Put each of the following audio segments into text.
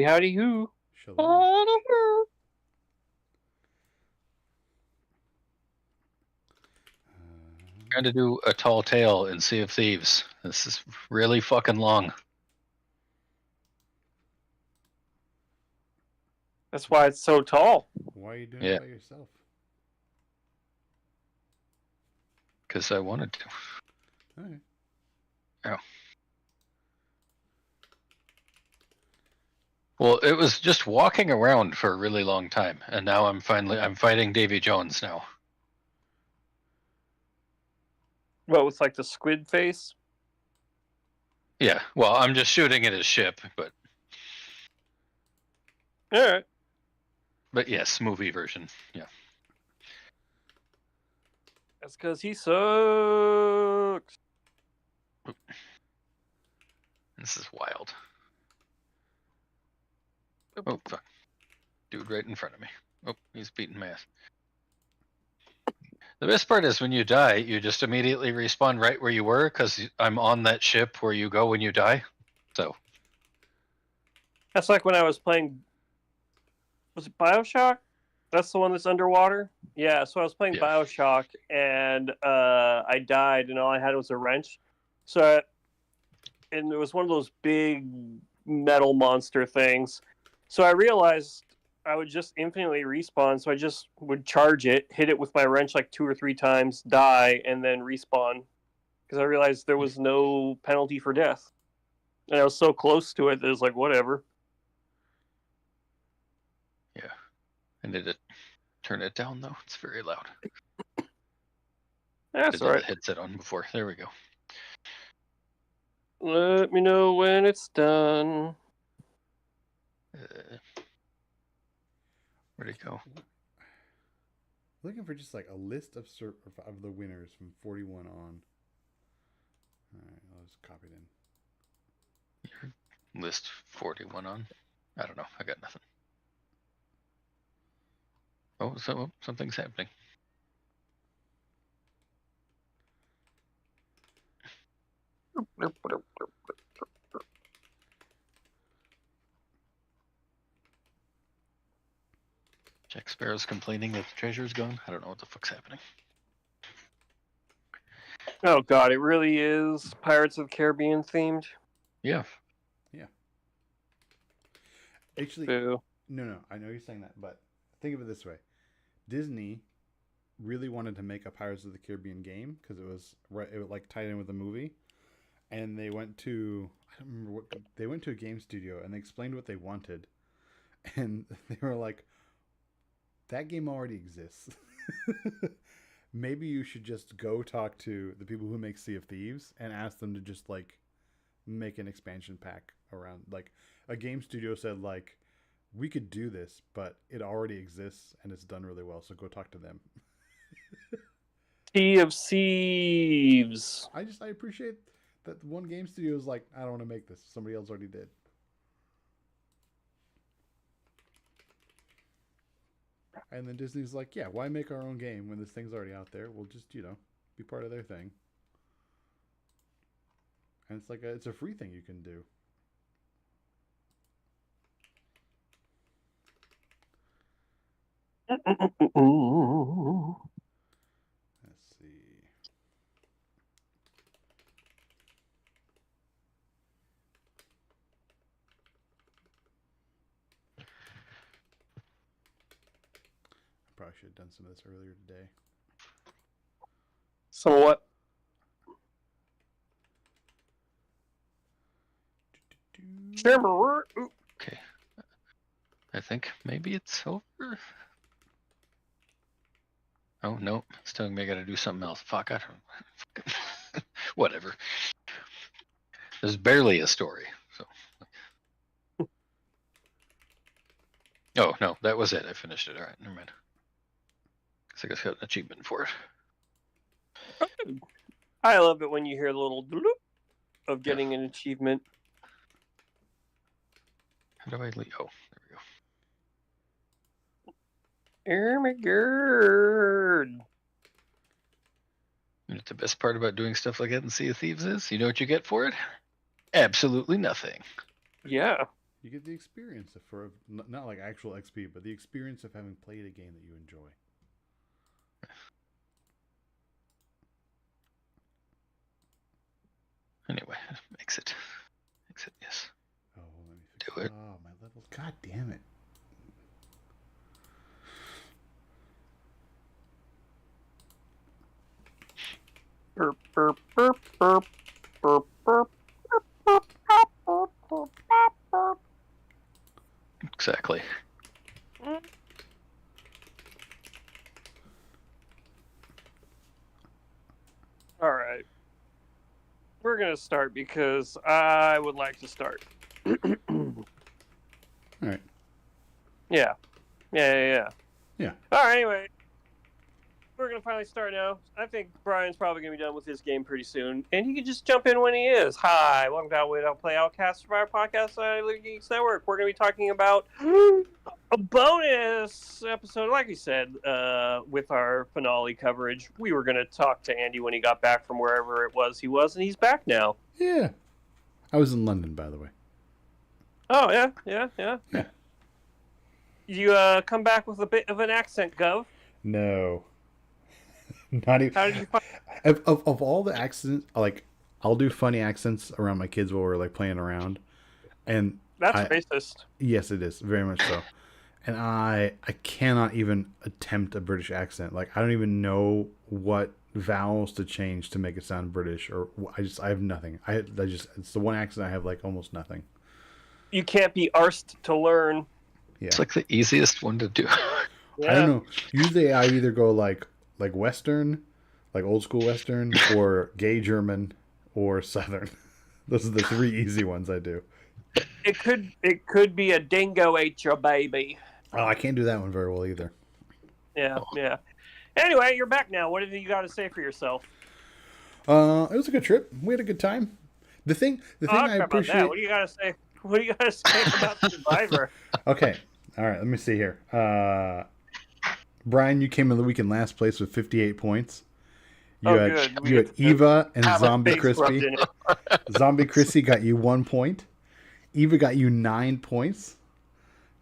howdy hoo. Shalom. Trying to do a tall tale in Sea of Thieves. This is really fucking long. That's why it's so tall. Why are you doing Yeah. it by yourself? Because I wanted to. Okay. Oh. Well, it was just walking around for a really long time, and now I'm fighting Davy Jones now. What, with like the squid face? Yeah, well, I'm just shooting at his ship, but Alright. yes, movie version. Yeah. That's because he sucks. This is wild. Oh, fuck. Dude right in front of me. Oh, he's beating my ass. The best part is when you die, you just immediately respawn right where you were, because I'm on that ship where you go when you die. So. That's like when I was playing. Was it Bioshock? That's the one that's underwater? Yeah, so I was playing Bioshock, and I died, and all I had was a wrench. And it was one of those big metal monster things. So I realized I would just infinitely respawn, so I just would charge it, hit it with my wrench like 2 or 3 times, die, and then respawn. Because I realized there was no penalty for death. And I was so close to it that it was like, whatever. Yeah. I need to turn it down, though. It's very loud. That's all right. The headset on before. There we go. Let me know when it's done. Where'd it go? Looking for just like a list of the winners from 41 on. All right, I'll just copy it in. List 41 on. I don't know. I got nothing. Oh, so something's happening. Jack Sparrow's complaining that the treasure's gone. I don't know what the fuck's happening. Oh god, it really is Pirates of the Caribbean themed. Yeah. Yeah. Actually, Boo. no, I know you're saying that, but think of it this way: Disney really wanted to make a Pirates of the Caribbean game because it was like tied in with the movie, and they went to I don't remember what they went to a game studio and they explained what they wanted, and they were like, "That game already exists. Maybe you should just go talk to the people who make Sea of Thieves and ask them to just like make an expansion pack around like a game studio said like we could do this, but it already exists and it's done really well, so go talk to them." Sea of Thieves. I appreciate that one game studio is like, I don't want to make this. Somebody else already did. And then Disney's like, yeah, why make our own game when this thing's already out there? We'll just, be part of their thing. And it's like it's a free thing you can do. Let's see. I probably should have done some of this earlier today. So what? Okay. I think maybe it's over. Oh, no. It's telling me I gotta do something else. Fuck, I don't... Whatever. There's barely a story, so... Oh, no, that was it. I finished it. Alright, never mind. I guess I got an achievement for it. I love it when you hear the little doop of getting an achievement. How do I leave? Oh, there we go. Ermagerd. You know what the best part about doing stuff like that in Sea of Thieves is? You know what you get for it? Absolutely nothing. Yeah. You get the experience for not like actual XP, but the experience of having played a game that you enjoy. Anyway, exit. Exit, yes. Oh, let me fix Do it. Oh, my levels. God damn it. Burp, burp, burp, burp, burp, burp, burp, burp, burp, burp, burp. Exactly. All right. We're going to start because I would like to start. All right. Yeah. Yeah. Yeah. All right, anyway. We're going to finally start now. I think Brian's probably going to be done with his game pretty soon. And he can just jump in when he is. Hi, welcome to Way to Play Outcast Survivor Podcast on the Geeks Network. We're going to be talking about a bonus episode, like we said, with our finale coverage. We were going to talk to Andy when he got back from wherever it was he was, and he's back now. Yeah. I was in London, by the way. Oh, yeah. You come back with a bit of an accent, Gov. No. Not even. How did you find of all the accents, like, I'll do funny accents around my kids while we're like playing around, and That's racist. Yes, it is very much so. And I cannot even attempt a British accent. Like, I don't even know what vowels to change to make it sound British, or I have nothing. I just it's the one accent I have like almost nothing. You can't be arsed to learn. Yeah, it's like the easiest one to do. Yeah. I don't know. Usually, I either go like Western, like old school Western, or gay German, or Southern. Those are the three easy ones I do. It could be a dingo ate your baby. Oh, I can't do that one very well either. Yeah. Anyway, you're back now. What have you got to say for yourself? It was a good trip. We had a good time. The thing I appreciate. That. What do you got to say? What do you got to say about Survivor? Okay. All right. Let me see here. Brian, you came in the week in last place with 58 points. You had Eva and Zombie Crispy. Zombie Crispy got you 1 point. Eva got you 9 points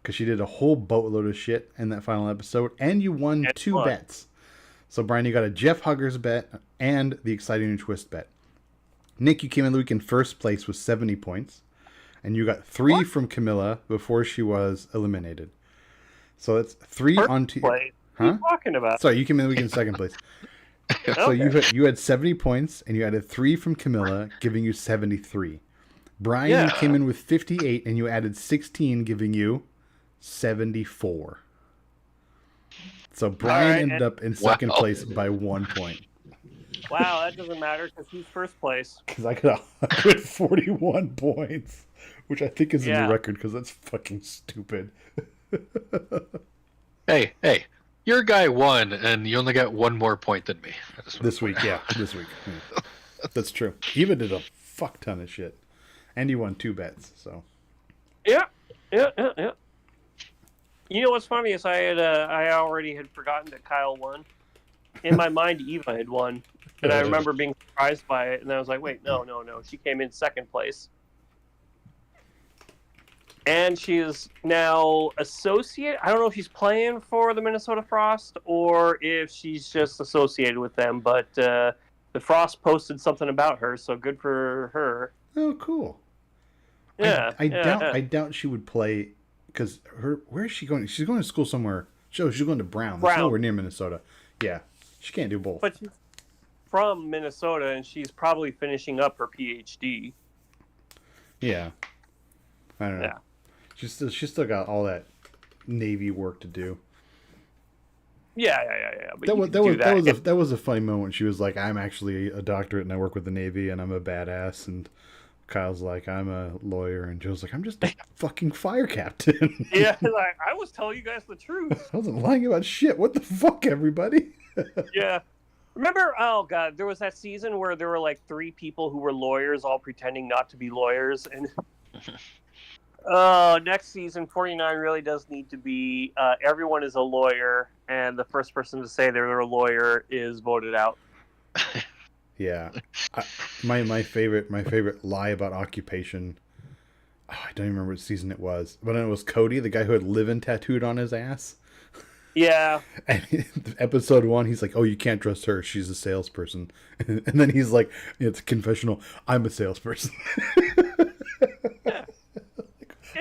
because she did a whole boatload of shit in that final episode, and you won 2 bets. So, Brian, you got a Jeff Huggers bet and the Exciting New Twist bet. Nick, you came in the week in first place with 70 points, and you got 3 from Camilla before she was eliminated. So that's 3 on two. What are you talking about? Sorry, you came in the week in second place. So you had 70 points, and you added 3 from Camilla, giving you 73. Brian, you came in with 58, and you added 16, giving you 74. So Brian ended up in second place by 1 point. Wow, that doesn't matter because he's first place. Because I got 141 points, which I think is in the record because that's fucking stupid. Hey, your guy won, and you only got 1 more point than me. This week. That's true. Eva did a fuck ton of shit. And he won 2 bets, so. Yeah. You know what's funny is I already had forgotten that Kyle won. In my mind, Eva had won. And I remember being surprised by it, and I was like, wait, no. She came in second place. And she is now associate. I don't know if she's playing for the Minnesota Frost or if she's just associated with them, but the Frost posted something about her, so good for her. Oh, cool. Yeah. I doubt she would play because where is she going? She's going to school somewhere. She's going to Brown. That's nowhere near Minnesota. Yeah, she can't do both. But she's from Minnesota, and she's probably finishing up her PhD. Yeah, I don't know. Yeah. She's still got all that Navy work to do. Yeah. But that was a funny moment. She was like, "I'm actually a doctorate, and I work with the Navy, and I'm a badass." And Kyle's like, "I'm a lawyer," and Joe's like, "I'm just a fucking fire captain." Yeah, like I was telling you guys the truth. I wasn't lying about shit. What the fuck, everybody? Yeah. Remember, oh god, there was that season where there were like 3 people who were lawyers all pretending not to be lawyers, and next season 49 really does need to be everyone is a lawyer, and the first person to say they're a lawyer is voted out. Yeah, my favorite lie about occupation. I don't even remember what season it was, but it was Cody, the guy who had "living" tattooed on his ass. Yeah. And in episode 1, he's like, "Oh, you can't trust her. She's a salesperson." And then he's like, "It's a confessional. I'm a salesperson." Yeah.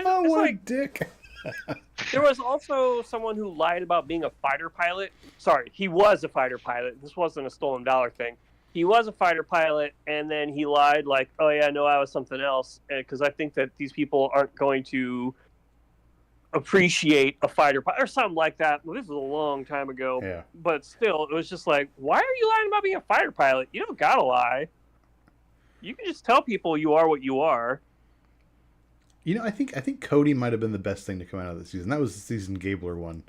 Oh, It's what a like dick! there was also someone who lied about being a fighter pilot. Sorry, he was a fighter pilot. This wasn't a stolen dollar thing. He was a fighter pilot, and then he lied like, "Oh yeah, no, I was something else," because I think that these people aren't going to appreciate a fighter pilot or something like that. Well, this was a long time ago, Yeah. but still, it was just like, why are you lying about being a fighter pilot? You don't gotta lie. You can just tell people you are what you are. You know, I think Cody might have been the best thing to come out of the season. That was the season Gabler won.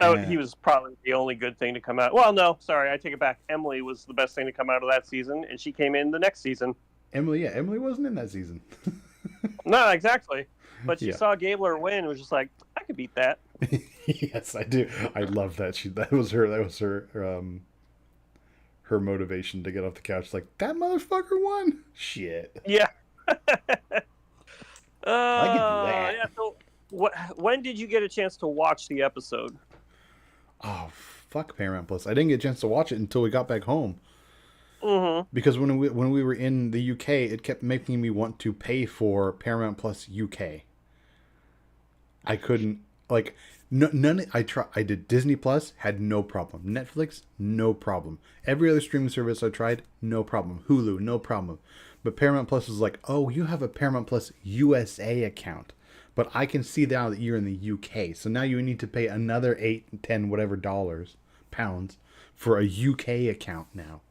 Oh, Yeah. he was probably the only good thing to come out. Well, no, sorry, I take it back. Emily was the best thing to come out of that season, and she came in the next season. Emily wasn't in that season. No, exactly. But she Yeah. saw Gabler win and was just like, I could beat that. Yes, I do. I love that. That was her motivation to get off the couch. Like, that motherfucker won. Shit. Yeah. I can do that. Yeah, so when did you get a chance to watch the episode? Oh, fuck Paramount Plus. I didn't get a chance to watch it until we got back home. Mm-hmm. Because when we were in the UK, it kept making me want to pay for Paramount Plus UK. I couldn't, like, none. I did Disney Plus, had no problem. Netflix, no problem. Every other streaming service I tried, no problem. Hulu, no problem. But Paramount Plus was like, "Oh, you have a Paramount Plus USA account, but I can see now that you're in the UK, so now you need to pay another $8, $10, whatever pounds for a UK account now."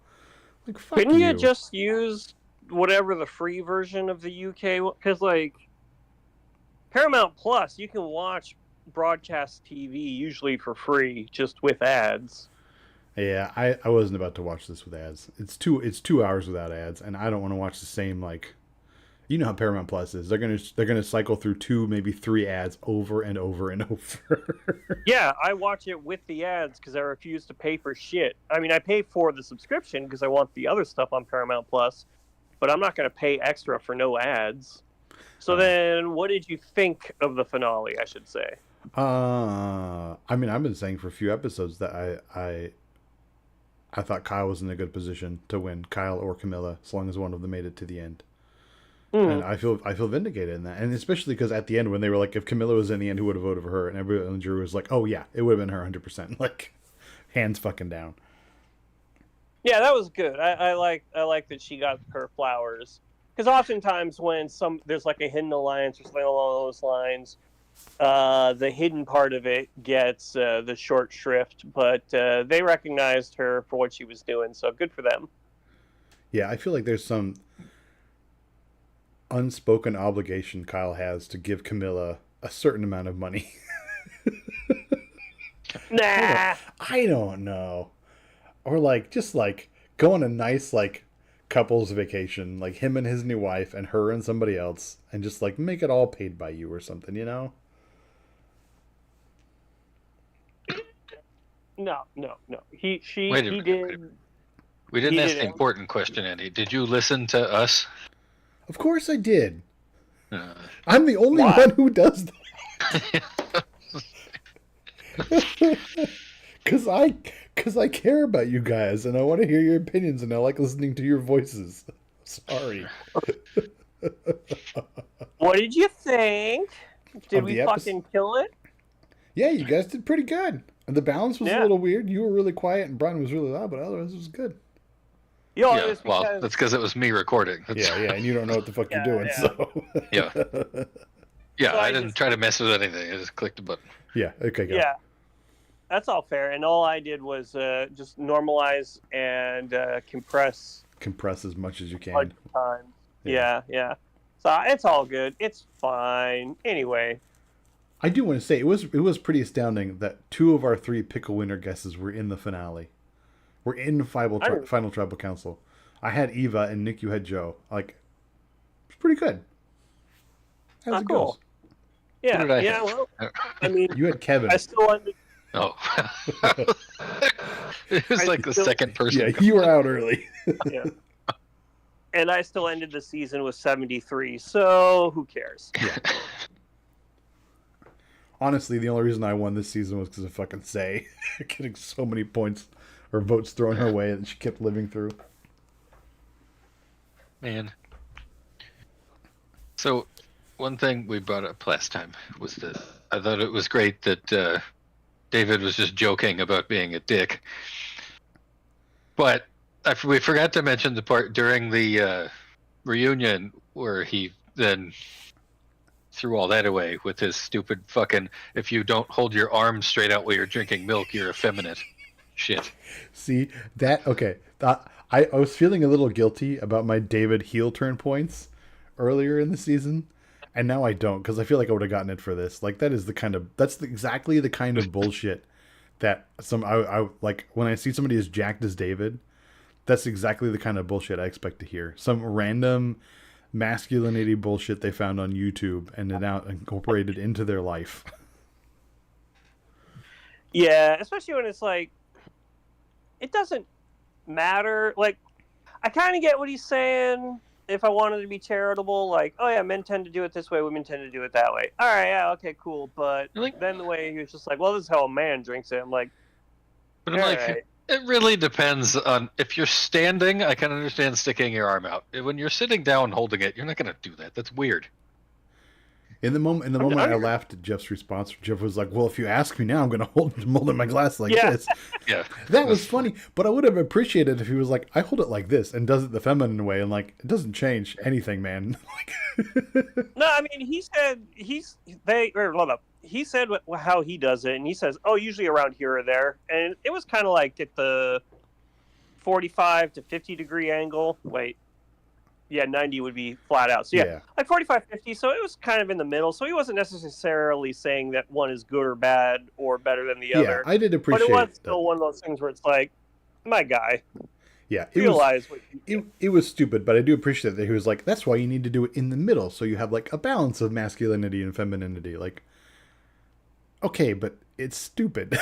Like, fuck Couldn't you. you just use whatever the free version of the UK? Because, like, Paramount Plus, you can watch broadcast TV usually for free, just with ads. Yeah, I wasn't about to watch this with ads. It's 2 hours without ads, and I don't want to watch the same, like, you know how Paramount Plus is. They're gonna cycle through 2, maybe 3 ads over and over and over. Yeah, I watch it with the ads because I refuse to pay for shit. I mean, I pay for the subscription because I want the other stuff on Paramount Plus, but I'm not going to pay extra for no ads. So then, what did you think of the finale, I should say? I mean, I've been saying for a few episodes that I thought Kyle was in a good position to win, Kyle or Camilla, as long as one of them made it to the end. And I feel vindicated in that, and especially because at the end when they were like, if Camilla was in the end, who would have voted for her? And everyone in the jury was like, "Oh yeah, it would have been her 100%." Like, hands fucking down. Yeah, that was good. I like that she got her flowers, because oftentimes when there's like a hidden alliance or something along those lines, the hidden part of it gets the short shrift. But they recognized her for what she was doing, so good for them. Yeah, I feel like there's some unspoken obligation Kyle has to give Camilla a certain amount of money. Nah. I don't know. Or like, just like go on a nice like couples vacation, like him and his new wife and her and somebody else, and just like make it all paid by you or something, you know? No. He Wait a he minute. did. We didn't He ask did the it. important question, Andy. Did you listen to us? Of course I did. Uh, I'm the only Why? one who does that. Cause I care about you guys and I want to hear your opinions and I like listening to your voices. Sorry. What did you think? Did Of we the fucking kill it? Yeah, you guys did pretty good. The balance was a Yeah. little weird. You were really quiet and Brian was really loud, but otherwise it was good. You know, yeah, it's well, because that's because it was me recording. Yeah, and you don't know what the fuck you're doing, Yeah. so. Yeah. Yeah, So I I didn't just- try to mess with anything. I just clicked the button. Yeah, okay, go. yeah, that's all fair. And all I did was just normalize and compress Compress as much as you can. bunch of times. Yeah. Yeah. So it's all good. It's fine. Anyway, I do want to say it was pretty astounding that 2 of our 3 pickle winner guesses were in the finale. We're in final tribal council. I had Eva and Nick. You had Joe. Like, it's pretty good. How's it cool. goes? Yeah. What did I Yeah. have? Well, I mean, You had Kevin. I still under. Oh. It was like the still- second person. Yeah, you were out early. Yeah. and I still ended the season with 73. So who cares? Yeah. Honestly, the only reason I won this season was because of fucking Say getting so many points or votes thrown her way that she kept living through. Man. So, one thing we brought up last time was that I thought it was great that David was just joking about being a dick. But we forgot to mention the part during the reunion where he then threw all that away with his stupid fucking, if you don't hold your arms straight out while you're drinking milk, you're effeminate shit. See, that, okay. I was feeling a little guilty about my David heel turn points earlier in the season, and now I don't, because I feel like I would have gotten it for this. Like, exactly the kind of bullshit that I like when I see somebody as jacked as David. That's exactly the kind of bullshit I expect to hear. Some random masculinity bullshit they found on YouTube and then now incorporated into their life. Yeah, especially when it's like, it doesn't matter. Like, I kind of get what he's saying. If I wanted to be charitable, like, oh yeah, men tend to do it this way, women tend to do it that way. All right, yeah, okay, cool. But then the way he was just like, well, this is how a man drinks it. I'm like, but I'm like, right. It really depends on if you're standing. I can understand sticking your arm out. When you're sitting down holding it, you're not going to do that. That's weird. In the moment, I laughed at Jeff's response. Jeff was like, "Well, if you ask me now, I'm going to hold my glass like this." Yeah, that was funny. But I would have appreciated if he was like, "I hold it like this," and does it the feminine way, and like, it doesn't change anything, man. No, I mean, he said he said how he does it, and he says, "Oh, usually around here or there," and it was kind of like at the 45 to 50 degree angle. Wait. Yeah, 90 would be flat out. So yeah, like 45, 50. So it was kind of in the middle. So he wasn't necessarily saying that one is good or bad or better than the other. I did appreciate it. But it was still one of those things where it's like, my guy. Yeah, it was stupid, but I do appreciate that he was like, that's why you need to do it in the middle. So you have like a balance of masculinity and femininity. Like, okay, but it's stupid.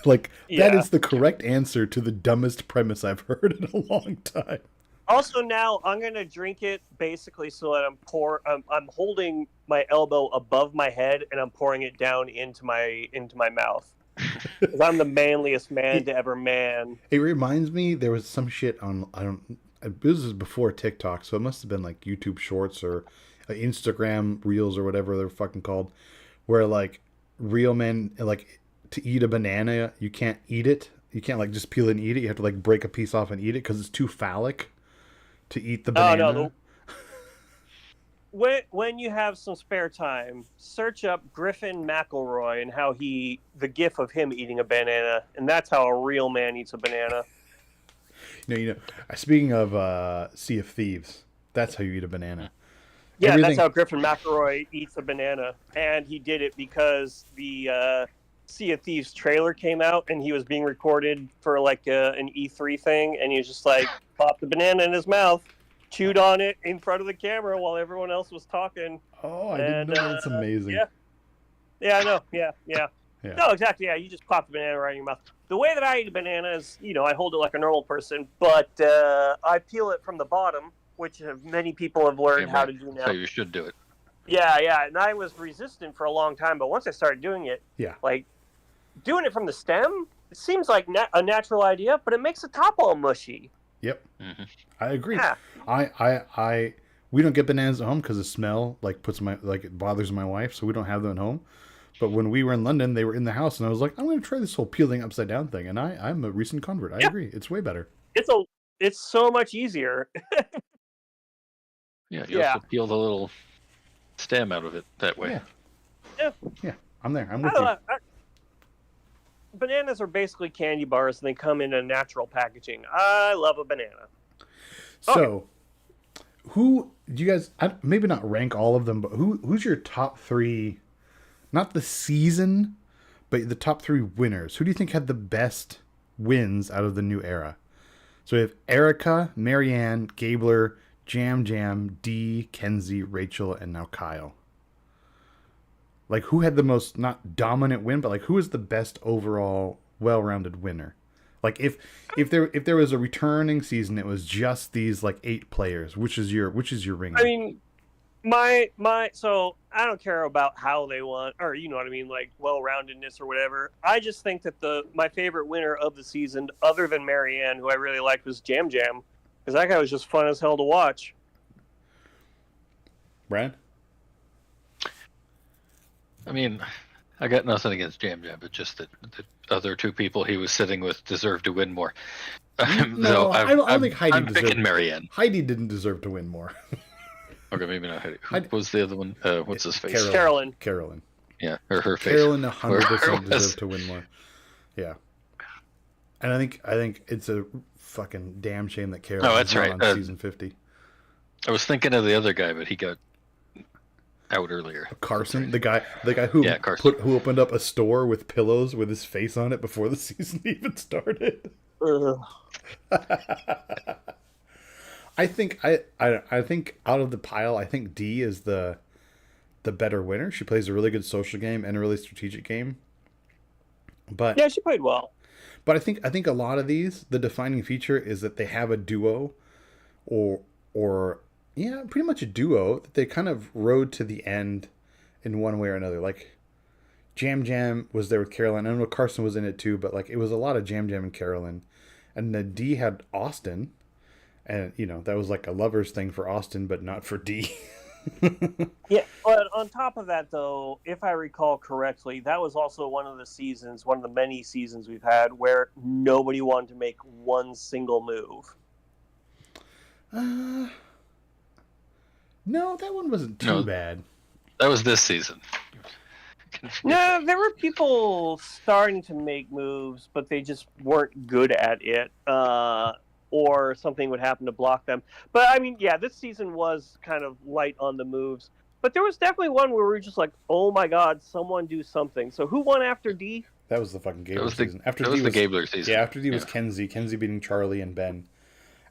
Like, that is the correct answer to the dumbest premise I've heard in a long time. Also, now I'm gonna drink it basically so that I'm holding my elbow above my head and I'm pouring it down into my mouth. Because I'm the manliest man to ever man. It reminds me, there was some shit on this was before TikTok, so it must have been like YouTube Shorts or Instagram Reels or whatever they're fucking called, where like real men, like, to eat a banana, you can't eat it. You can't like just peel it and eat it. You have to like break a piece off and eat it because it's too phallic to eat the banana. Oh, no. When you have some spare time, search up Griffin McElroy and how the gif of him eating a banana, and that's how a real man eats a banana. You know. Speaking of Sea of Thieves, that's how you eat a banana. Yeah, that's how Griffin McElroy eats a banana, and he did it because the Sea of Thieves trailer came out, and he was being recorded for like an E3 thing, and he was just like, popped the banana in his mouth, chewed on it in front of the camera while everyone else was talking. Oh, I didn't know. That's amazing. Yeah, I know. Yeah. No, exactly. Yeah, you just pop the banana right in your mouth. The way that I eat a banana is, I hold it like a normal person, but I peel it from the bottom, which many people have learned how to do now. So you should do it. Yeah, and I was resistant for a long time, but once I started doing it, like, doing it from the stem, it seems like a natural idea, but it makes the top all mushy. Yep, I agree. Yeah. We don't get bananas at home because the smell it bothers my wife, so we don't have them at home. But when we were in London, they were in the house, and I was like, I'm going to try this whole peeling upside down thing, and I'm a recent convert. I agree, it's way better. It's so much easier. You also peel the little stem out of it that way. Yeah. I'm there. I'm with you. Bananas are basically candy bars, and they come in a natural packaging. I love a banana. So, who do you guys? Maybe not rank all of them, but who's your top three? Not the season, but the top three winners. Who do you think had the best wins out of the new era? So we have Erica, Marianne, Gabler, Jam, Dee, Kenzie, Rachel, and now Kyle. Like, who had the most, not dominant win, but like, who is the best overall well-rounded winner? Like if there was a returning season, it was just these like 8 players. Which is your ringer? I mean, so I don't care about how they won, or you know what I mean, like well-roundedness or whatever. I just think that my favorite winner of the season, other than Marianne, who I really liked, was Jam Jam, because that guy was just fun as hell to watch. Brad? I mean, I got nothing against Jam Jam, but just that the other 2 people he was sitting with deserve to win more. No, I don't think Heidi I'm deserved. picking Marianne. Heidi didn't deserve to win more. Okay, maybe not Heidi. Who was the other one? What's his face? Carolyn. Yeah, or her face. Carolyn 100% deserved to win more. Yeah. And I think it's a fucking damn shame that Carolyn that's not right. on season 50. I was thinking of the other guy, but he got out earlier. Carson, the guy who who opened up a store with pillows with his face on it before the season even started. I think out of the pile, I think Dee is the better winner. She plays a really good social game and a really strategic game. But yeah, she played well. But I think a lot of these, the defining feature is that they have a duo, or yeah, pretty much a duo that they kind of rode to the end in one way or another. Like Jam Jam was there with Carolyn. I know Carson was in it too, but like it was a lot of Jam Jam and Carolyn, and then Dee had Austin. And, that was like a lover's thing for Austin, but not for Dee. Yeah, but on top of that, though, if I recall correctly, that was also one of the many seasons we've had where nobody wanted to make one single move. No, that one wasn't too bad. That was this season. No, there were people starting to make moves, but they just weren't good at it. Or something would happen to block them. But I mean, yeah, this season was kind of light on the moves. But there was definitely one where we were just like, oh my god, someone do something. So who won after Dee? That was the fucking Gabler season. That was the Gabler season. Yeah, after Dee was Kenzie. Kenzie beating Charlie and Ben.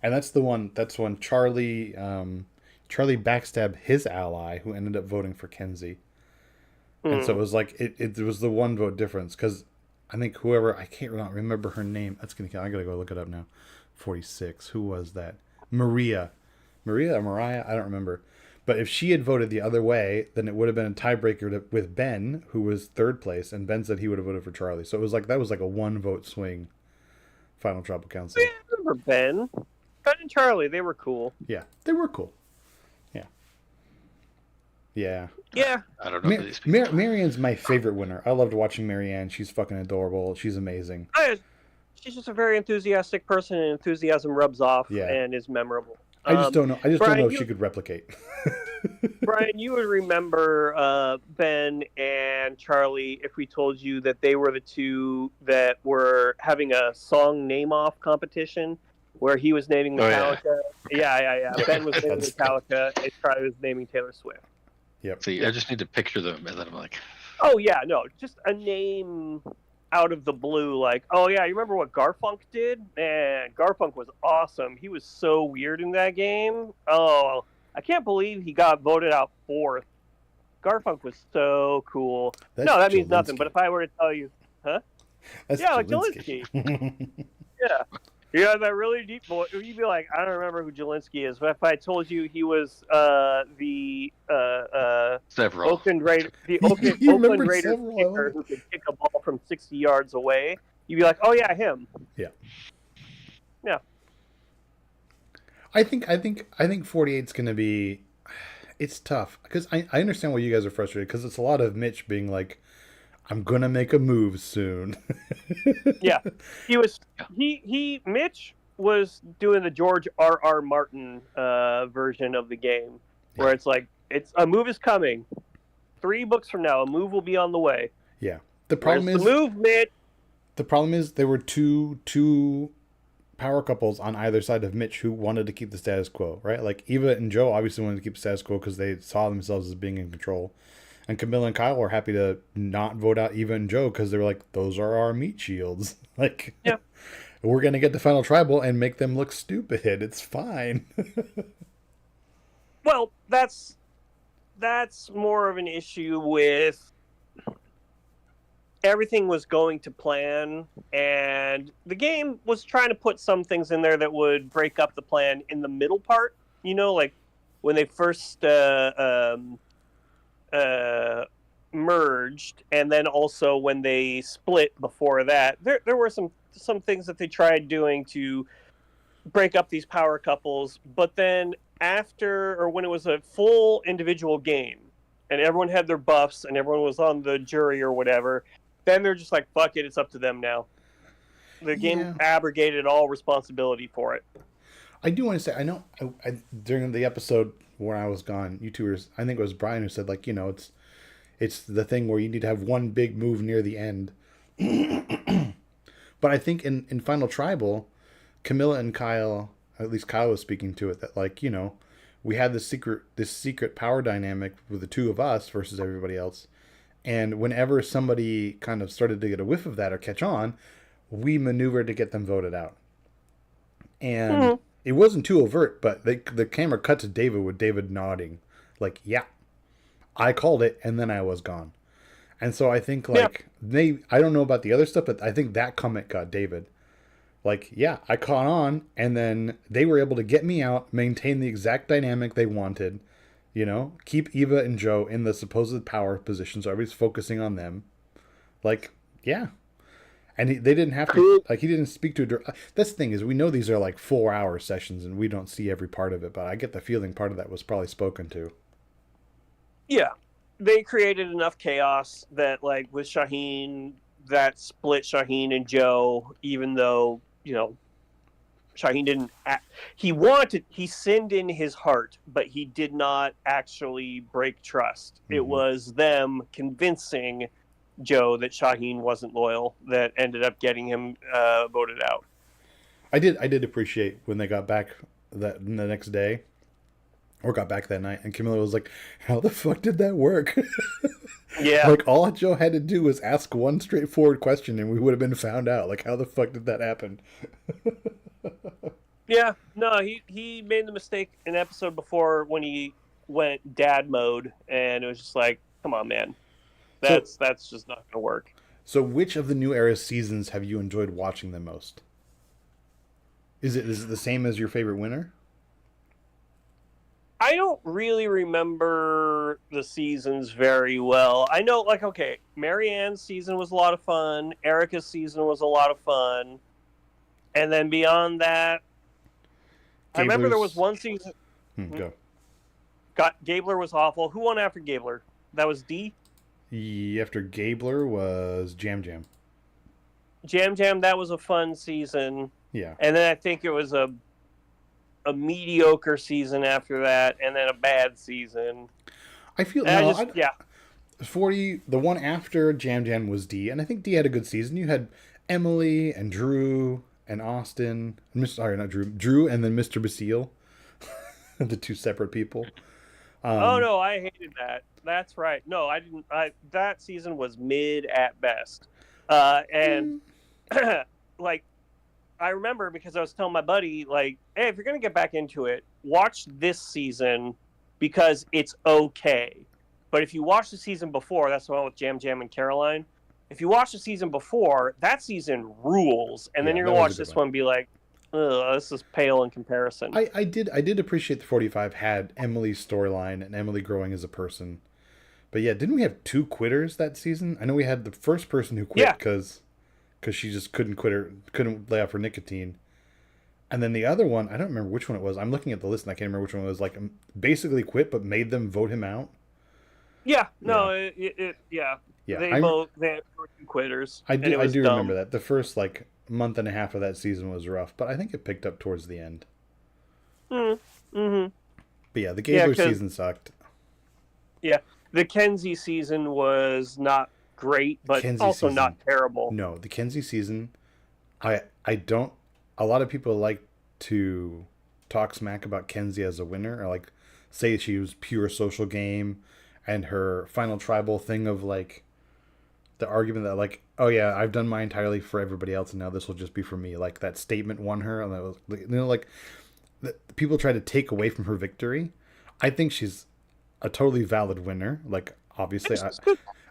And that's when Charlie backstabbed his ally, who ended up voting for Kenzie. And so it was like, it was the 1 vote difference. Because I think I can't remember her name. I gotta go look it up now. 46. Who was that? Maria or Mariah? I don't remember. But if she had voted the other way, then it would have been a tiebreaker with Ben, who was 3rd place, and Ben said he would have voted for Charlie. So it was like that was like a 1 vote swing. Final Tribal Council. Yeah, I remember Ben and Charlie. They were cool. Yeah, they were cool. Yeah. Yeah. Yeah. I don't know these people. Marianne's my favorite winner. I loved watching Marianne. She's fucking adorable. She's amazing. She's just a very enthusiastic person, and enthusiasm rubs off and is memorable. I just don't know. I just don't know if she could replicate. Brian, you would remember Ben and Charlie if we told you that they were the 2 that were having a song name-off competition where he was naming Metallica. Yeah. Ben was naming Metallica, and Charlie was naming Taylor Swift. Yep. See, I just need to picture them, and then I'm like... Oh, yeah, no, just a name... out of the blue, like, oh yeah, you remember what Garfunk did? Man, Garfunk was awesome. He was so weird in that game. Oh, I can't believe he got voted out 4th. Garfunk was so cool. That means nothing, but if I were to tell you, huh? That's like Jelinski. Yeah. Yeah, that really deep voice. You'd be like, I don't remember who Jelinski is, but if I told you he was the several Oakland Raider, Oakland Raiders kicker who could kick a ball from 60 yards away, you'd be like, oh yeah, him. Yeah. Yeah. I think 48's going to be. It's tough because I understand why you guys are frustrated because it's a lot of Mitch being like, I'm gonna make a move soon. Yeah, Mitch was doing the George R.R. Martin version of the game, where it's like a move is coming. 3 books from now, a move will be on the way. Yeah, the problem is the movement. The problem is there were two power couples on either side of Mitch who wanted to keep the status quo, right? Like Eva and Joe obviously wanted to keep the status quo because they saw themselves as being in control. And Camilla and Kyle were happy to not vote out Eva and Joe because they were like, those are our meat shields. Like, yeah. We're going to get the final tribal and make them look stupid. It's fine. Well, that's more of an issue with everything was going to plan, and the game was trying to put some things in there that would break up the plan in the middle part. Like when they first merged, and then also when they split before that. There were some things that they tried doing to break up these power couples, but then after, or when it was a full individual game and everyone had their buffs and everyone was on the jury or whatever, then they're just like, fuck it, it's up to them now. The game abrogated all responsibility for it. I do want to say, I know during the episode where I was gone, YouTubers, I think it was Brian who said, like, it's the thing where you need to have one big move near the end. But I think in Final Tribal, Camilla and Kyle, at least Kyle was speaking to it, that, like, we had this secret power dynamic with the two of us versus everybody else. And whenever somebody kind of started to get a whiff of that or catch on, we maneuvered to get them voted out. And it wasn't too overt, but the camera cut to David with David nodding. Like, yeah, I called it, and then I was gone. And so I think, like, I don't know about the other stuff, but I think that comment got David. Like, yeah, I caught on, and then they were able to get me out, maintain the exact dynamic they wanted, keep Eva and Joe in the supposed power position, so everybody's focusing on them. Like, yeah. And they didn't have to, like, he didn't speak to a... That's the thing, is we know these are, like, 4-hour sessions, and we don't see every part of it, but I get the feeling part of that was probably spoken to. Yeah. They created enough chaos that, like, with Shaheen, that split Shaheen and Joe, even though, Shaheen didn't he sinned in his heart, but he did not actually break trust. Mm-hmm. It was them convincing Joe that Shaheen wasn't loyal that ended up getting him voted out. I did appreciate when they got back the next day, or got back that night, and Camilla was like, how the fuck did that work? Yeah. Like, all Joe had to do was ask one straightforward question and we would have been found out. Like, how the fuck did that happen? Yeah, no, he made the mistake an episode before when he went dad mode, and it was just like, come on, man. That's just not going to work. So which of the New Era seasons have you enjoyed watching the most? Is it the same as your favorite winner? I don't really remember the seasons very well. I know, like, okay, Marianne's season was a lot of fun. Erica's season was a lot of fun. And then beyond that, I remember there was one season. Go. Gabler was awful. Who won after Gabler? That was D? After Gabler was Jam Jam. Jam Jam, that was a fun season. Yeah. And then I think it was a mediocre season after that, and then a bad season. I feel... The one after Jam Jam was D, and I think D had a good season. You had Emily and Drew and Austin. Not Drew. Drew and then Mr. Basile. The two separate people. Oh, no, I hated that. That's right. No, I didn't. That season was mid at best. And, like, I remember because I was telling my buddy, like, hey, if you're going to get back into it, watch this season because it's okay. But if you watch the season before, that's the one with Jam Jam and Caroline. If you watch the season before, that season rules. And then you're going to watch this one and be like, ugh, this is pale in comparison. I did appreciate the 45 had Emily's storyline and Emily growing as a person. But yeah, didn't we have 2 quitters that season? I know we had the first person who quit because she just couldn't lay off her nicotine. And then the other one, I don't remember which one it was. I'm looking at the list and I can't remember which one it was. Like, basically quit, but made them vote him out. Yeah, no, yeah. They were 2 quitters. I do remember that. The first, like, month and a half of that season was rough, but I think it picked up towards the end. Mm-hmm. But yeah, the Gabler season sucked. Yeah, the Kenzie season was not great, but also not terrible. No, the Kenzie season, I don't... A lot of people like to talk smack about Kenzie as a winner, or like say she was pure social game, and her Final Tribal thing of like the argument that like, oh yeah, I've done my entirely for everybody else, and now this will just be for me. Like that statement won her, and that was, like people try to take away from her victory. I think she's a totally valid winner. Like obviously,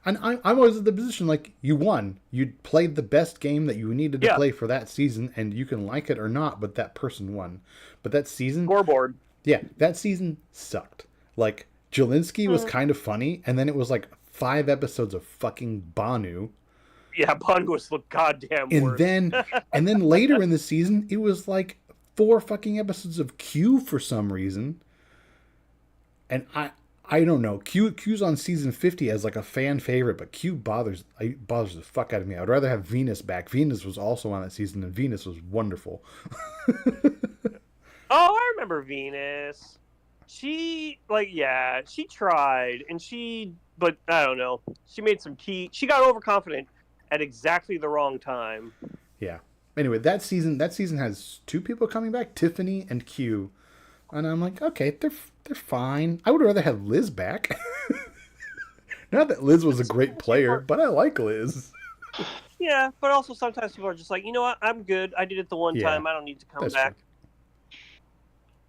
And I'm always in the position like you won. You played the best game that you needed to Yeah. play for that season, and you can like it or not, but that person won. But that season, Scoreboard. yeah, that season sucked. Like Jelinski was Mhm. kind of funny, and then it was like 5 episodes of fucking Banu, Yeah, Bun was the goddamn and worst. then later in the season, it was like 4 fucking episodes of Q for some reason, and I don't know. Q's on season 50 as like a fan favorite, but Q bothers the fuck out of me. I'd rather have Venus back. Venus was also on that season, and Venus was wonderful. Oh, I remember Venus. She she tried but I don't know. She made she got overconfident at exactly the wrong time. Yeah. Anyway, that season has 2 people coming back, Tiffany and Q, and I'm like, okay, they're fine. I would rather have Liz back. Not that Liz was a great player, but I like Liz. Yeah, but also sometimes people are just like, you know what, I'm good. I did it the one Yeah, time. I don't need to come that's back.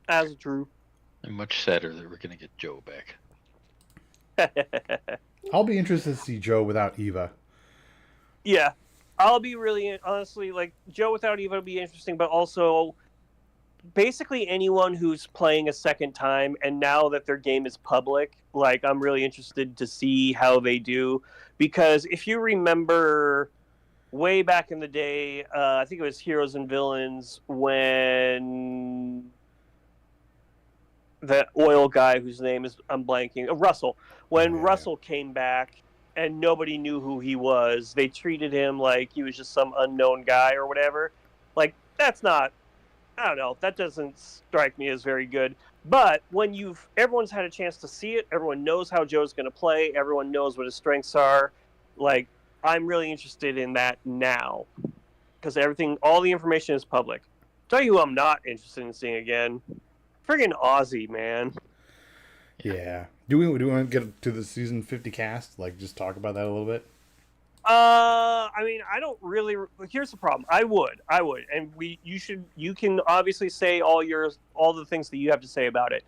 As true. I'm much sadder that we're gonna get Joe back. I'll be interested to see Joe without Eva. Yeah, I'll be really honestly like Joe without Eva would be interesting, but also basically anyone who's playing a second time and now that their game is public, like I'm really interested to see how they do, because if you remember way back in the day, I think it was Heroes and Villains when the oil guy whose name is I'm blanking, Russell. When Russell came back and nobody knew who he was, they treated him like he was just some unknown guy or whatever. Like that's not, I don't know, that doesn't strike me as very good. But when everyone's had a chance to see it, everyone knows how Joe's going to play, everyone knows what his strengths are. Like I'm really interested in that now because all the information is public. Tell you who I'm not interested in seeing again. Friggin' Aussie, man. Yeah. Do we want to get to the season 50 cast? Like, just talk about that a little bit? I mean, I don't really. Here's the problem. I would, and you can obviously say all the things that you have to say about it.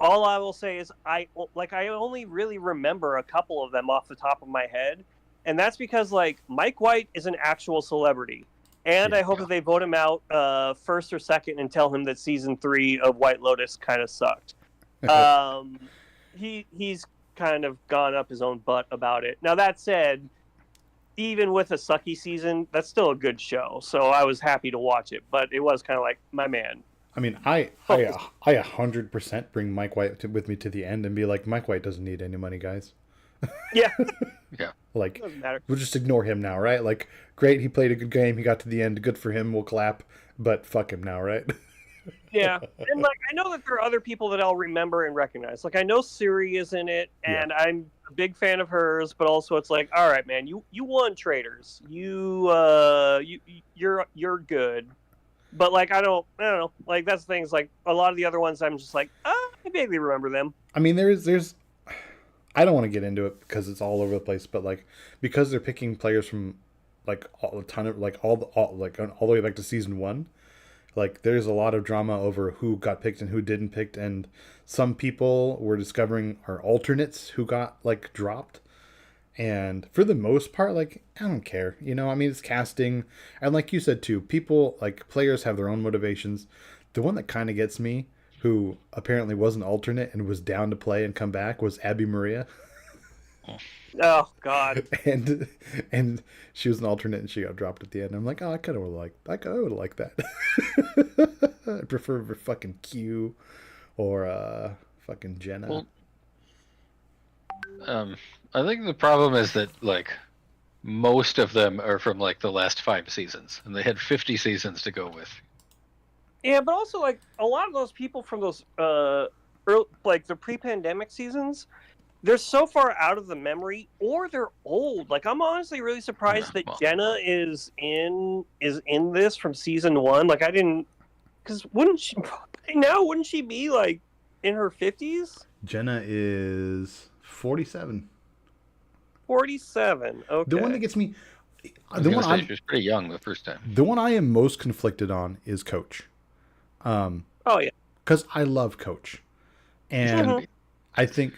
All I will say is I only really remember a couple of them off the top of my head, and that's because like Mike White is an actual celebrity. And I hope that they vote him out first or second and tell him that season 3 of White Lotus kind of sucked. He's kind of gone up his own butt about it. Now that said, even with a sucky season, that's still a good show. So I was happy to watch it, but it was kind of like my man. I mean, I 100% bring Mike White with me to the end and be like, Mike White doesn't need any money, guys. Yeah. Yeah. Like, doesn't matter. We'll just ignore him now, right? Like, great, he played a good game, he got to the end, good for him, we'll clap, but fuck him now, right? Yeah. And, like, I know that there are other people that I'll remember and recognize. Like, I know Siri is in it, and I'm a big fan of hers, but also it's like, all right, man, you won Traders. You're good. But, like, I don't know. Like, that's the thing. Is like, a lot of the other ones, I'm just like, I vaguely remember them. I mean, there's I don't want to get into it because it's all over the place, but like because they're picking players from like a ton of like all the way back to season 1, like there's a lot of drama over who got picked and who didn't picked, and some people we're discovering are alternates who got like dropped, and for the most part, like I don't care, you know. I mean, it's casting, and like you said too, people like players have their own motivations. The one that kind of gets me, who apparently was an alternate and was down to play and come back, was Abby Maria. Oh God! and she was an alternate and she got dropped at the end. I'm like, oh, I kind of would have liked that. I prefer fucking Q or fucking Jenna. Well, I think the problem is that like most of them are from like the last 5 seasons, and they had 50 seasons to go with. Yeah, but also like a lot of those people from those like the pre-pandemic seasons, they're so far out of the memory, or they're old. Like I'm honestly really surprised that Jenna is in this from season 1. Like I didn't, because wouldn't she be like in her 50s? Jenna is 47. 47. Okay. The one that gets me, she was pretty young the first time. The one I am most conflicted on is Coach. Oh yeah. Because I love Coach, and I think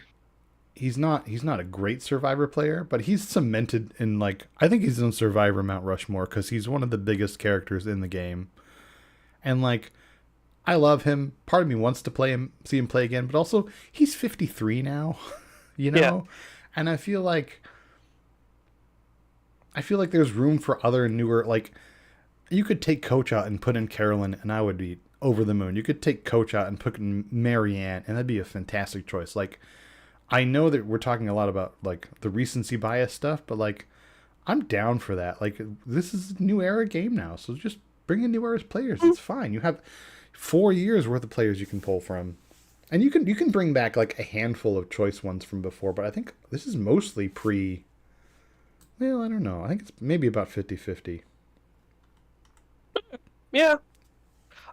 he's not a great Survivor player, but he's cemented in, like, I think he's in Survivor Mount Rushmore because he's one of the biggest characters in the game, and like I love him. Part of me wants to see him play again, but also he's 53 now, you know, Yeah. and I feel like there's room for other newer, like, you could take Coach out and put in Carolyn, and I would be over the moon. You could take Coach out and put in Marianne, and that'd be a fantastic choice. Like, I know that we're talking a lot about like the recency bias stuff, but like I'm down for that. Like, this is a new era game now, so just bring in new era players. It's fine. You have 4 years worth of players you can pull from, and you can bring back like a handful of choice ones from before. But I think this is mostly pre. Well, I don't know. I think it's maybe about 50-50. Yeah.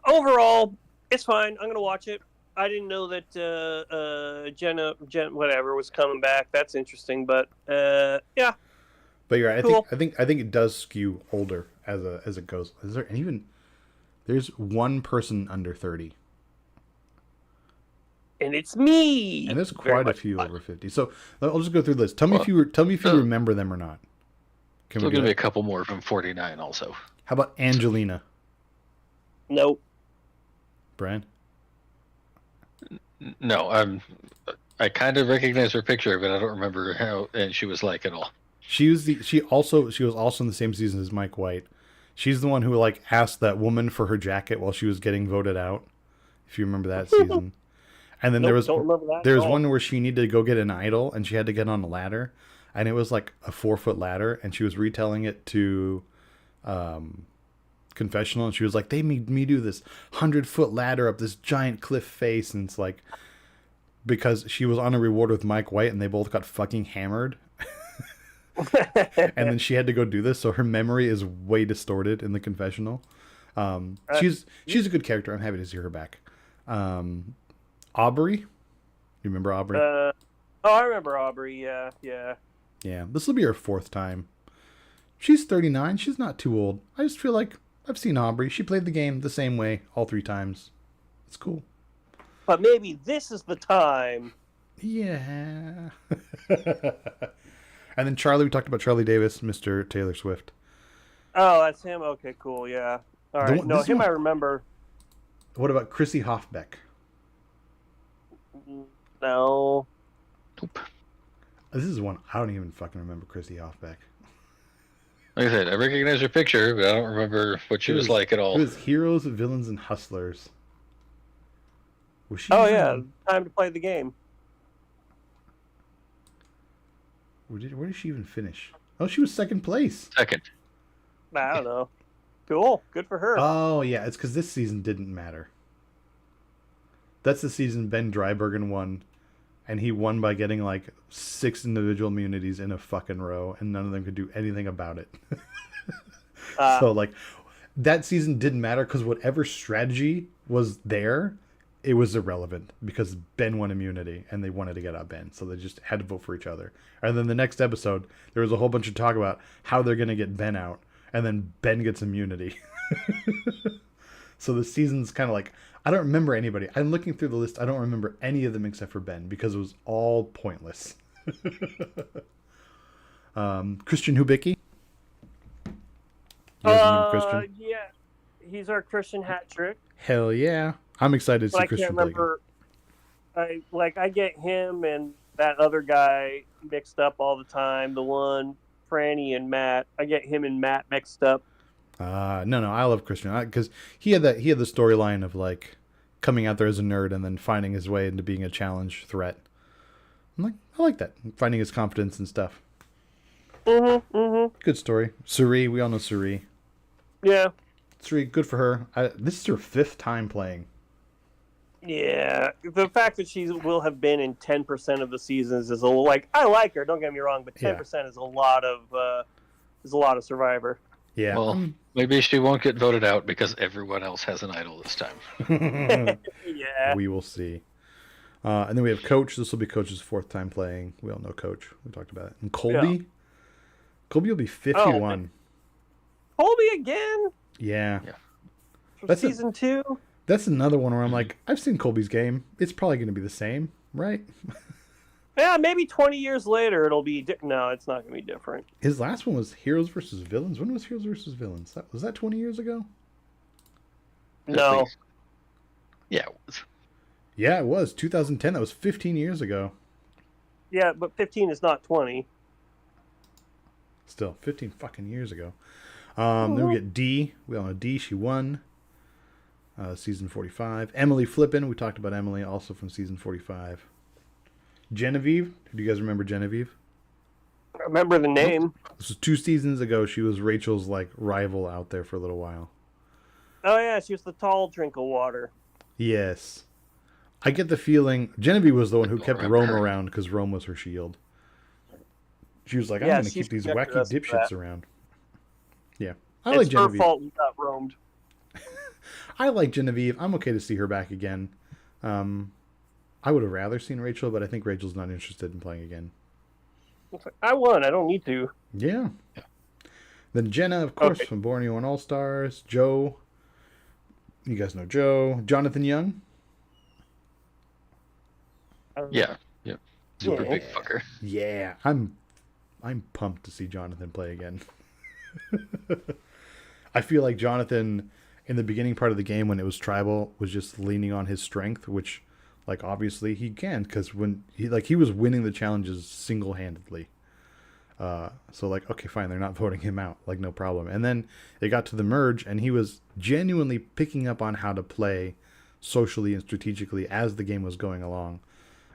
Overall, it's fine. I'm gonna watch it. I didn't know that Jenna whatever was coming back. That's interesting, but yeah. But you're right. Cool. I think it does skew older as it goes. Is there even? There's one person under 30, And it's me. and there's quite a few over 50. So I'll just go through the list. Tell me if you remember them or not. There's going to be a couple more from 49 also. How about Angelina? Nope. Brian? No, I kind of recognize her picture, but I don't remember how and she was like at all. She was also in the same season as Mike White. She's the one who like asked that woman for her jacket while she was getting voted out. If you remember that season. And then there was one where she needed to go get an idol and she had to get on a ladder, and it was like a 4-foot ladder, and she was retelling it to confessional, and she was like, they made me do this 100-foot ladder up this giant cliff face, and it's like because she was on a reward with Mike White and they both got fucking hammered. And then she had to go do this, so her memory is way distorted in the confessional. She's a good character. I'm happy to see her back. Aubrey, you remember Aubrey? I remember Aubrey. Yeah. This will be her 4th time. She's 39. She's not too old. I just feel like I've seen Aubrey. She played the game the same way all 3 times. It's cool. But maybe this is the time. Yeah. And then Charlie, we talked about Charlie Davis, Mr. Taylor Swift. Oh, that's him? Okay, cool, yeah. All right, no, him I remember. What about Chrissy Hoffbeck? No. Nope. This is one I don't even fucking remember Chrissy Hoffbeck. Like I said, I recognize her picture, but I don't remember what she was like at all. It was Heroes, Villains, and Hustlers. Was she? Oh, yeah, time to play the game. Where did she even finish? Oh, she was 2nd place. Second. I don't know. Cool. Good for her. Oh, yeah. It's because this season didn't matter. That's the season Ben Drybergen won. And he won by getting like 6 individual immunities in a fucking row. And none of them could do anything about it. So, like, that season didn't matter because whatever strategy was there, it was irrelevant because Ben won immunity and they wanted to get out Ben. So they just had to vote for each other. And then the next episode, there was a whole bunch of talk about how they're going to get Ben out. And then Ben gets immunity. So the season's kind of like, I don't remember anybody. I'm looking through the list. I don't remember any of them except for Ben because it was all pointless. Christian Hubicki? You guys remember Christian? Yeah. He's our Christian hat trick. Hell yeah. I'm excited to see Christian play again. I get him and that other guy mixed up all the time. The one, Franny and Matt. I get him and Matt mixed up. No, I love Christian because he had the storyline of like coming out there as a nerd and then finding his way into being a challenge threat. I like that, finding his confidence and stuff. Good story. Suri, we all know Suri. Yeah. Suri, good for her. This is her 5th time playing. Yeah, the fact that she will have been in 10% of the seasons is a little, like, I like her. Don't get me wrong, but 10% is a lot of Survivor. Yeah. Well, maybe she won't get voted out because everyone else has an idol this time. Yeah. We will see. And then we have Coach. This will be Coach's 4th time playing. We all know Coach. We talked about it. And Colby. Yeah. Colby will be 51. Colby again? Yeah. From season 2? That's another one where I'm like, I've seen Colby's game. It's probably going to be the same, right? Yeah, maybe 20 years later it'll be. No, it's not going to be different. His last one was Heroes versus Villains. When was Heroes versus Villains? Was that 20 years ago? At No. least. Yeah, it was. Yeah, it was 2010. That was 15 years ago. Yeah, but 15 is not 20. Still, 15 fucking years ago. Then we get D. We all know D. She won. Season 45. Emily Flippin. We talked about Emily also from season 45. Genevieve. Do you guys remember Genevieve? I remember the name. This was 2 seasons ago. She was Rachel's like rival out there for a little while. Oh, yeah, she was the tall drink of water. Yes. I get the feeling Genevieve was the one who don't kept remember Rome her. around because Rome was her shield. She was like, I'm Yeah, going to she's keep these connected wacky us to dipshits that. around. Yeah. I It's like her Genevieve. fault we got roamed. I like Genevieve. I'm okay to see her back again. I would have rather seen Rachel, but I think Rachel's not interested in playing again. It's like, I won. I don't need to. Yeah. Then Jenna, of course, Okay. from Borneo and All Stars. Joe. You guys know Joe. Jonathan Young. Yeah. Super Yeah. big fucker. Yeah. I'm pumped to see Jonathan play again. I feel like Jonathan, in the beginning part of the game when it was tribal, was just leaning on his strength, which, like, obviously he can, because when he was winning the challenges single-handedly. So like, okay, fine, they're not voting him out, like, no problem. And then it got to the merge, and he was genuinely picking up on how to play socially and strategically as the game was going along.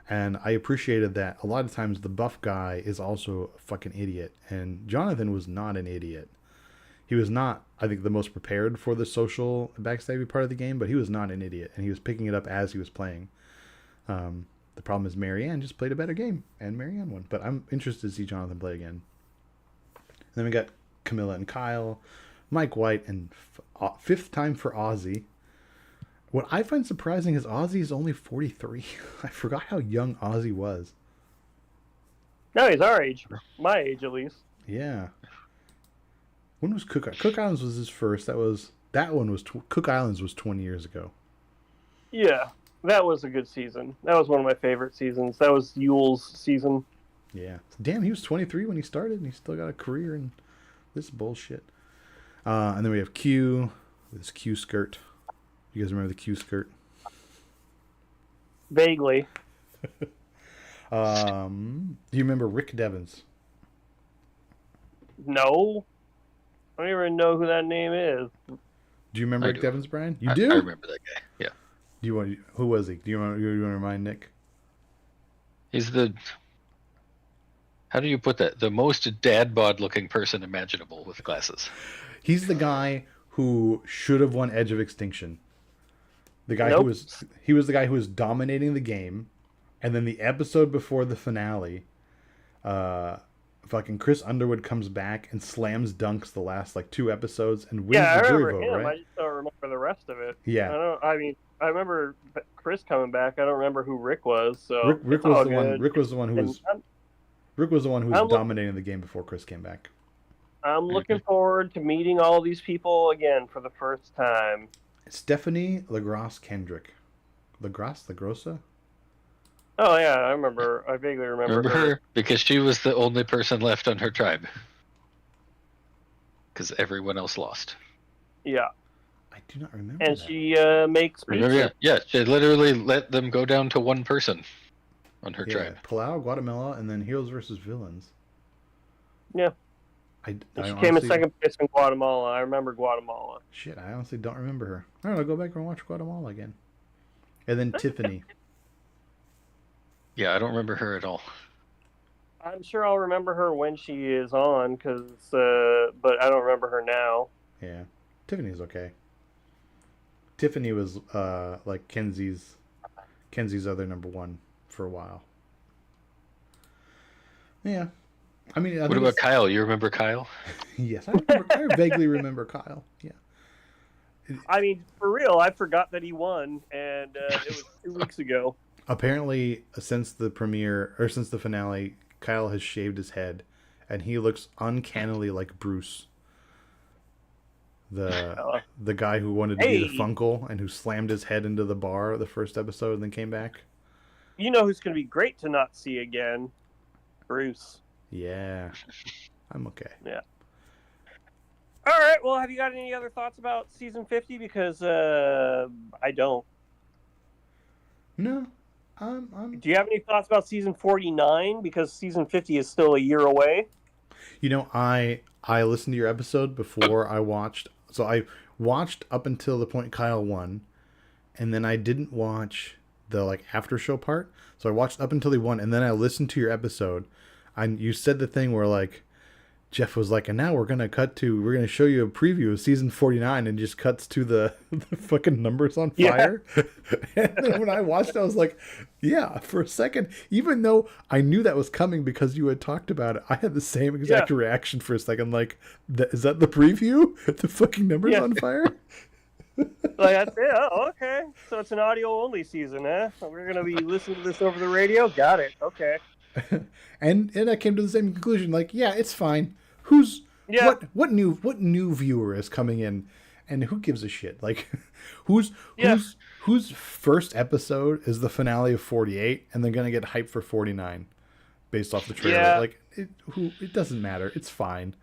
And I appreciated that a lot of times the buff guy is also a fucking idiot. And Jonathan was not an idiot. He was not, I think, the most prepared for the social backstabby part of the game, but he was not an idiot. And he was picking it up as he was playing. The problem is Marianne just played a better game, and Marianne won. But I'm interested to see Jonathan play again. And then we got Camilla and Kyle, Mike White, and fifth time for Ozzy. What I find surprising is Ozzy is only 43. I forgot how young Ozzy was. No, he's our age. My age, at least. Yeah. When was Cook Islands was his first. Cook Islands was 20 years ago. Yeah, that was a good season. That was one of my favorite seasons. That was Yule's season. Yeah. Damn, he was 23 when he started, and he still got a career in this bullshit. And then we have Q with his Q skirt. You guys remember the Q skirt? Vaguely. Do you remember Rick Devens? No. I don't even know who that name is. Do you remember I Rick do. Devens, Brian? You I do? remember that guy. Yeah. Who was he? Do you want to remind Nick? He's the. How do you put that? The most dad bod looking person imaginable with glasses. He's the guy who should have won Edge of Extinction. The guy Nope. he was the guy who was dominating the game, and then the episode before the finale, fucking Chris Underwood comes back and slams dunks the last like 2 episodes and wins Yeah, I the jury remember vote, him. right? I just don't remember the rest of it. Yeah. I remember Chris coming back. I don't remember who Rick was. So Rick it's all was the good. one. Rick was the one who And was. Rick was the one who I'm was dominating the game before Chris came back. I'm looking forward to meeting all these people again for the first time. Stephanie Lagros Kendrick. Lagrosa? Oh yeah, I remember. I vaguely remember her because she was the only person left on her tribe. Because everyone else lost. Yeah, I do not remember. and that. she makes pizza. Remember? Yeah, she literally let them go down to one person on her tribe. Palau, Guatemala, and then Heroes versus Villains. Yeah. I She came in second place in Guatemala. I remember Guatemala. Shit, I honestly don't remember her. All right, I'll go back and watch Guatemala again. And then Tiffany. Yeah, I don't remember her at all. I'm sure I'll remember her when she is on, but I don't remember her now. Yeah, Tiffany's okay. Tiffany was like Kenzie's other number one for a while. Yeah, I mean, What about Kyle? You remember Kyle? Yes, I vaguely remember Kyle. Yeah. I mean, for real, I forgot that he won, and it was 2 weeks ago. Apparently, since the finale, Kyle has shaved his head, and he looks uncannily like Bruce, the guy who wanted to be the Funkle and who slammed his head into the bar the first episode and then came back. you know who's going to be great to not see again? Bruce. Yeah, I'm okay. Yeah. All right. Well, have you got any other thoughts about season 50? Because I don't. No, I'm. Do you have any thoughts about season 49? Because season 50 is still a year away. You know, I listened to your episode before I watched. So I watched up until the point Kyle won, and then I didn't watch the like after show part. So I watched up until he won, and then I listened to your episode. You said the thing where like Jeff was like, and now we're gonna show you a preview of season 49, and just cuts to the fucking numbers on fire. Yeah. And then when I watched, I was like, yeah, for a second, even though I knew that was coming because you had talked about it, I had the same exact reaction for a second. Like, is that the preview? The fucking numbers on fire? Like, oh, okay. So it's an audio only season, eh? We're gonna be listening to this over the radio. Got it. Okay. and I came to the same conclusion. Like, yeah, it's fine. What new viewer is coming in, and who gives a shit? Like, whose first episode is the finale of 48, and they're gonna get hyped for 49 based off the trailer? Yeah. Like, it doesn't matter. It's fine.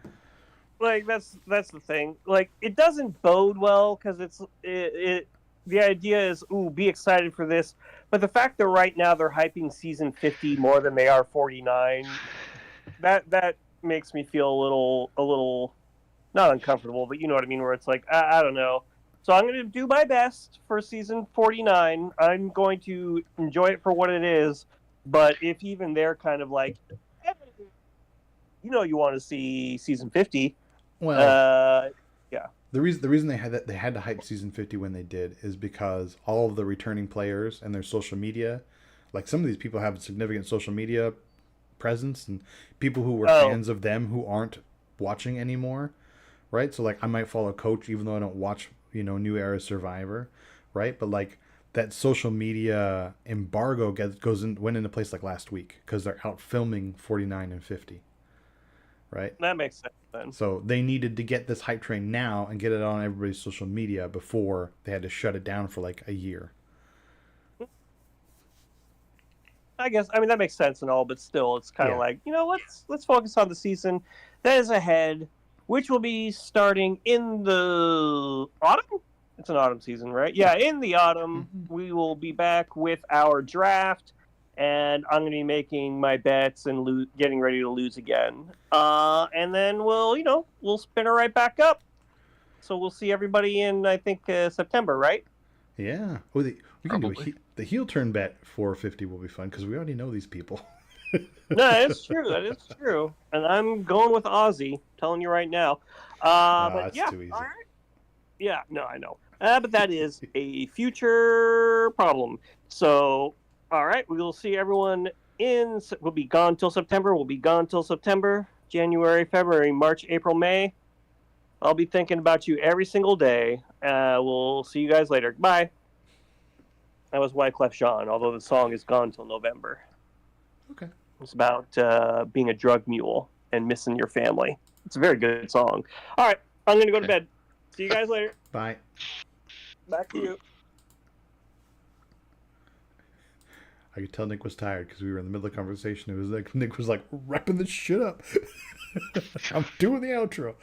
Like that's the thing. Like, it doesn't bode well because it the idea is, be excited for this, but the fact that right now they're hyping season 50 more than they are 49, that makes me feel a little not uncomfortable, but you know what I mean, where it's like, I don't know. So I'm going to do my best for season 49. I'm going to enjoy it for what it is, but if even they're kind of like, you want to see season 50, well, yeah. The reason they had to hype season 50 when they did is because all of the returning players and their social media, like some of these people have significant social media presence, and people who were fans of them who aren't watching anymore, right? So like I might follow Coach even though I don't watch, New Era Survivor, right? But like that social media embargo went into place like last week because they're out filming 49 and 50. Right? That makes sense then. So they needed to get this hype train now and get it on everybody's social media before they had to shut it down for like a year. I guess, that makes sense and all, but still, it's kind of like, let's focus on the season that is ahead, which will be starting in the autumn. It's an autumn season, right? Yeah, in the autumn, we will be back with our draft, and I'm going to be making my bets and getting ready to lose again. And then we'll spin it right back up. So we'll see everybody in, I think, September, right? Yeah. Oh, we can do the heel turn bet for 50 will be fun because we already know these people. No, it's true. That is true. And I'm going with Ozzy, telling you right now. But that's yeah, too easy. all right. Yeah, no, I know. But that is a future problem. So, all right, we will see everyone we'll be gone till September. We'll be gone till September, January, February, March, April, May. I'll be thinking about you every single day. We'll see you guys later. Bye. That was Wyclef Jean, although the song is gone till November. Okay. It's about being a drug mule and missing your family. It's a very good song. All right, I'm going to go to bed. See you guys later. Bye. Back to you. I could tell Nick was tired because we were in the middle of the conversation. It was like Nick was like wrapping this shit up. I'm doing the outro.